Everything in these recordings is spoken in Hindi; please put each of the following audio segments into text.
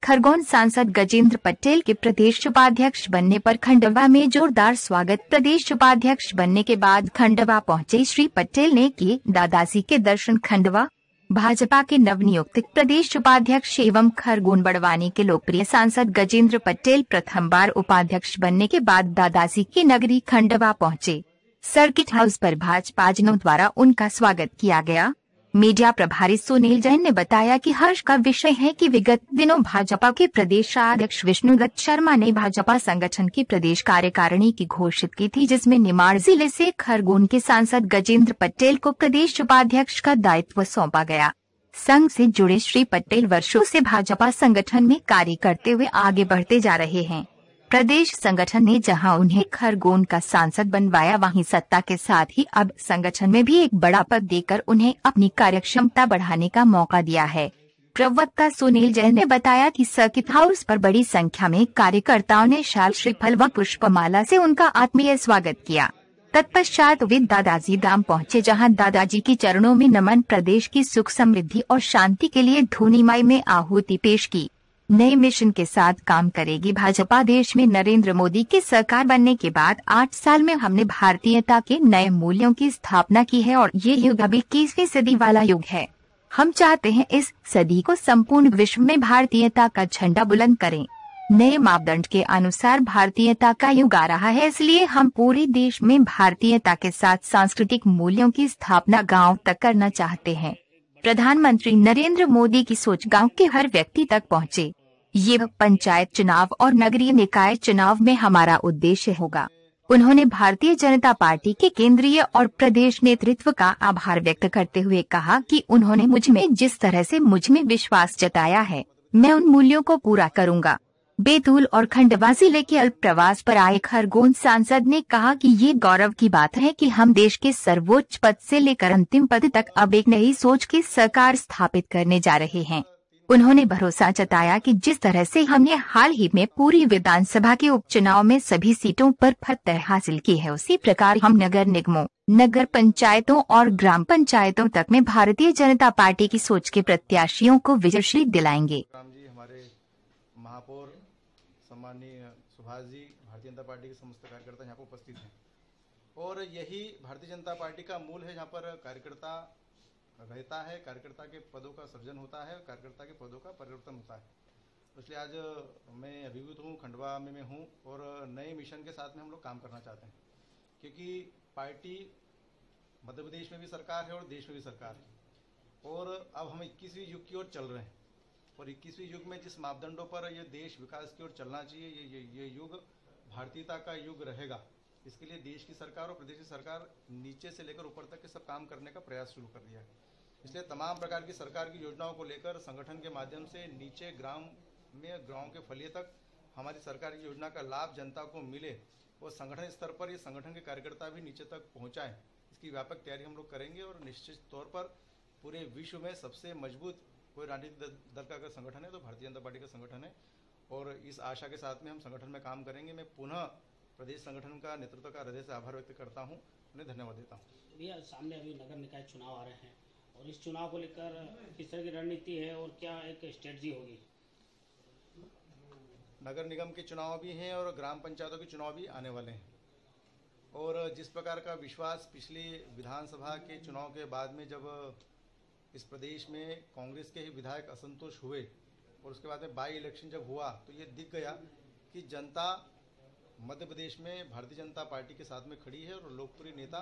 खरगोन सांसद गजेंद्र पटेल के प्रदेश उपाध्यक्ष बनने पर खंडवा में जोरदार स्वागत। प्रदेश उपाध्यक्ष बनने के बाद खंडवा पहुंचे श्री पटेल ने किए दादाजी के दर्शन। खंडवा भाजपा के नवनियुक्त प्रदेश उपाध्यक्ष एवं खरगोन बड़वानी के लोकप्रिय सांसद गजेंद्र पटेल प्रथम बार उपाध्यक्ष बनने के बाद दादाजी की नगरी खंडवा पहुंचे। सर्किट हाउस पर भाजपा जनों द्वारा उनका स्वागत किया गया। मीडिया प्रभारी सुनील जैन ने बताया कि हर्ष का विषय है कि विगत दिनों भाजपा के प्रदेश अध्यक्ष विष्णुदत्त शर्मा ने भाजपा संगठन की प्रदेश कार्यकारिणी की घोषित की थी, जिसमें निमाड़ जिले से खरगोन के सांसद गजेंद्र पटेल को प्रदेश उपाध्यक्ष का दायित्व सौंपा गया। संघ से जुड़े श्री पटेल वर्षों से भाजपा संगठन में कार्य करते हुए आगे बढ़ते जा रहे हैं। प्रदेश संगठन ने जहां उन्हें खरगोन का सांसद बनवाया, वहीं सत्ता के साथ ही अब संगठन में भी एक बड़ा पद देकर उन्हें अपनी कार्यक्षमता बढ़ाने का मौका दिया है। प्रवक्ता सुनील जैन ने बताया कि सर्किट हाउस पर बड़ी संख्या में कार्यकर्ताओं ने शाल, श्रीफल व पुष्पमाला से उनका आत्मीय स्वागत किया। तत्पश्चात वे दादाजी धाम पहुंचे, जहां दादाजी के चरणों में नमन, प्रदेश की सुख समृद्धि और शांति के लिए धूनी माई में आहुति पेश की। नए मिशन के साथ काम करेगी भाजपा। देश में नरेंद्र मोदी की सरकार बनने के बाद 8 साल में हमने भारतीयता के नए मूल्यों की स्थापना की है और ये युग अभी 21वीं सदी वाला युग है। हम चाहते हैं इस सदी को संपूर्ण विश्व में भारतीयता का झंडा बुलंद करें। नए मापदंड के अनुसार भारतीयता का युग आ रहा है, इसलिए हम पूरे देश में भारतीयता के साथ सांस्कृतिक मूल्यों की स्थापना गाँव तक करना चाहते हैं। प्रधानमंत्री नरेंद्र मोदी की सोच गांव के हर व्यक्ति तक पहुंचे। ये पंचायत चुनाव और नगरीय निकाय चुनाव में हमारा उद्देश्य होगा। उन्होंने भारतीय जनता पार्टी के केंद्रीय और प्रदेश नेतृत्व का आभार व्यक्त करते हुए कहा कि उन्होंने मुझ में जिस तरह से मुझ में विश्वास जताया है, मैं उन मूल्यों को पूरा करूंगा। बैतूल और खंडवा जिले के अल्प प्रवास पर आए खरगोन सांसद ने कहा कि ये गौरव की बात है कि हम देश के सर्वोच्च पद से लेकर अंतिम पद तक अब एक नई सोच की सरकार स्थापित करने जा रहे हैं। उन्होंने भरोसा जताया कि जिस तरह से हमने हाल ही में पूरी विधानसभा के उपचुनाव में सभी सीटों पर फतह हासिल की है, उसी प्रकार हम नगर निगमों, नगर पंचायतों और ग्राम पंचायतों तक में भारतीय जनता पार्टी की सोच के प्रत्याशियों को विजयश्री दिलाएंगे। महापौर सम्माननीय सुभाष जी, भारतीय जनता पार्टी के समस्त कार्यकर्ता यहाँ पर उपस्थित हैं और यही भारतीय जनता पार्टी का मूल है, जहाँ पर कार्यकर्ता रहता है, कार्यकर्ता के पदों का सृजन होता है, कार्यकर्ता के पदों का परिवर्तन होता है। इसलिए आज मैं अभिभूत हूँ, खंडवा में मैं हूँ और नए मिशन के साथ में हम लोग काम करना चाहते हैं, क्योंकि पार्टी मध्य प्रदेश में भी सरकार है और देश में भी सरकार है और अब हम 21वीं युग की ओर चल रहे हैं और 21वीं युग में जिस मापदंडों पर ये देश विकास की ओर चलना चाहिए, ये युग भारतीयता का युग रहेगा। इसके लिए देश की सरकार और प्रदेश की सरकार नीचे से लेकर ऊपर तक के सब काम करने का प्रयास शुरू कर दिया है। इसलिए तमाम प्रकार की सरकार की योजनाओं को लेकर संगठन के माध्यम से नीचे ग्राम में, गाँव के फलिए तक हमारी सरकार की योजना का लाभ जनता को मिले और संगठन स्तर पर ये संगठन के कार्यकर्ता भी नीचे तक पहुँचाएँ, इसकी व्यापक तैयारी हम लोग करेंगे और निश्चित तौर पर पूरे विश्व में सबसे मजबूत कोई राजनीतिक दल का अगर संगठन है तो भारतीय जनता पार्टी का संगठन है और इस आशा के साथ में हम संगठन में काम करेंगे। मैं पुनः प्रदेश संगठन का नेतृत्व का हृदय से आभार व्यक्त करता हूं, उन्हें धन्यवाद देता हूं। भैया, सामने अभी नगर निकाय चुनाव आ रहे हैं और इस चुनाव को लेकर किस तरह की रणनीति है और क्या एक स्ट्रेटजी होगी? नगर निगम के चुनाव भी हैं और ग्राम पंचायतों के चुनाव भी आने वाले हैं और जिस प्रकार का विश्वास पिछली विधानसभा के चुनाव के बाद में जब इस प्रदेश में कांग्रेस के ही विधायक असंतुष्ट हुए और उसके बाद में बाई इलेक्शन जब हुआ तो ये दिख गया कि जनता मध्य प्रदेश में भारतीय जनता पार्टी के साथ में खड़ी है और लोकप्रिय नेता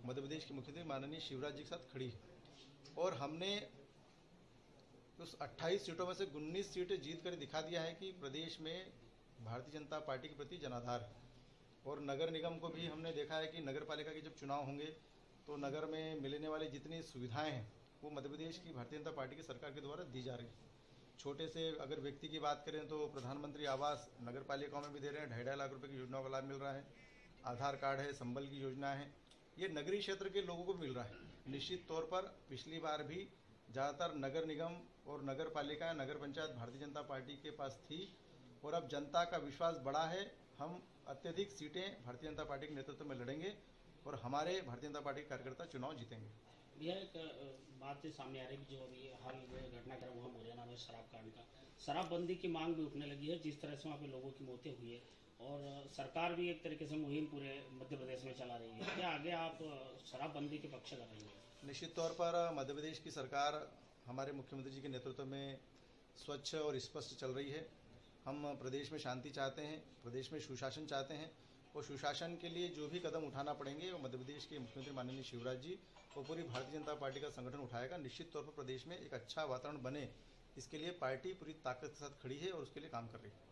मध्य प्रदेश के मुख्यमंत्री माननीय शिवराज जी के साथ खड़ी है और हमने उस 28 सीटों में से 19 सीटें जीत कर दिखा दिया है कि प्रदेश में भारतीय जनता पार्टी के प्रति जनाधार है। और नगर निगम को भी हमने देखा है कि नगर पालिका के जब चुनाव होंगे तो नगर में मिलने वाली जितनी सुविधाएं हैं वो मध्य प्रदेश की भारतीय जनता पार्टी की सरकार के द्वारा दी जा रही है। छोटे से अगर व्यक्ति की बात करें तो प्रधानमंत्री आवास नगर पालिकाओं में भी दे रहे हैं, 2.5 लाख रुपए की योजनाओं का लाभ मिल रहा है, आधार कार्ड है, संबल की योजना है, ये नगरीय क्षेत्र के लोगों को मिल रहा है। निश्चित तौर पर पिछली बार भी ज़्यादातर नगर निगम और नगर पालिका, नगर पंचायत भारतीय जनता पार्टी के पास थी और अब जनता का विश्वास बढ़ा है। हम अत्यधिक सीटें भारतीय जनता पार्टी के नेतृत्व में लड़ेंगे और हमारे भारतीय जनता पार्टी के कार्यकर्ता चुनाव जीतेंगे। भैया, एक बात सामने आ रही है कि जो अभी हाल में घटनाक्रम हुआ मुरैना में शराब कांड का, शराबबंदी की मांग भी उठने लगी है, जिस तरह से वहाँ पे लोगों की मौतें हुई है और सरकार भी एक तरीके से मुहिम पूरे मध्य प्रदेश में चला रही है। क्या आगे आप शराबबंदी के पक्ष कर रही है? निश्चित तौर पर मध्य प्रदेश की सरकार हमारे मुख्यमंत्री जी के नेतृत्व में स्वच्छ और स्पष्ट चल रही है। हम प्रदेश में शांति चाहते हैं, प्रदेश में सुशासन चाहते हैं और सुशासन के लिए जो भी कदम उठाना पड़ेंगे वो मध्य प्रदेश के मुख्यमंत्री माननीय शिवराज जी और पूरी भारतीय जनता पार्टी का संगठन उठाएगा। निश्चित तौर पर प्रदेश में एक अच्छा वातावरण बने, इसके लिए पार्टी पूरी ताकत के साथ खड़ी है और उसके लिए काम कर रही है।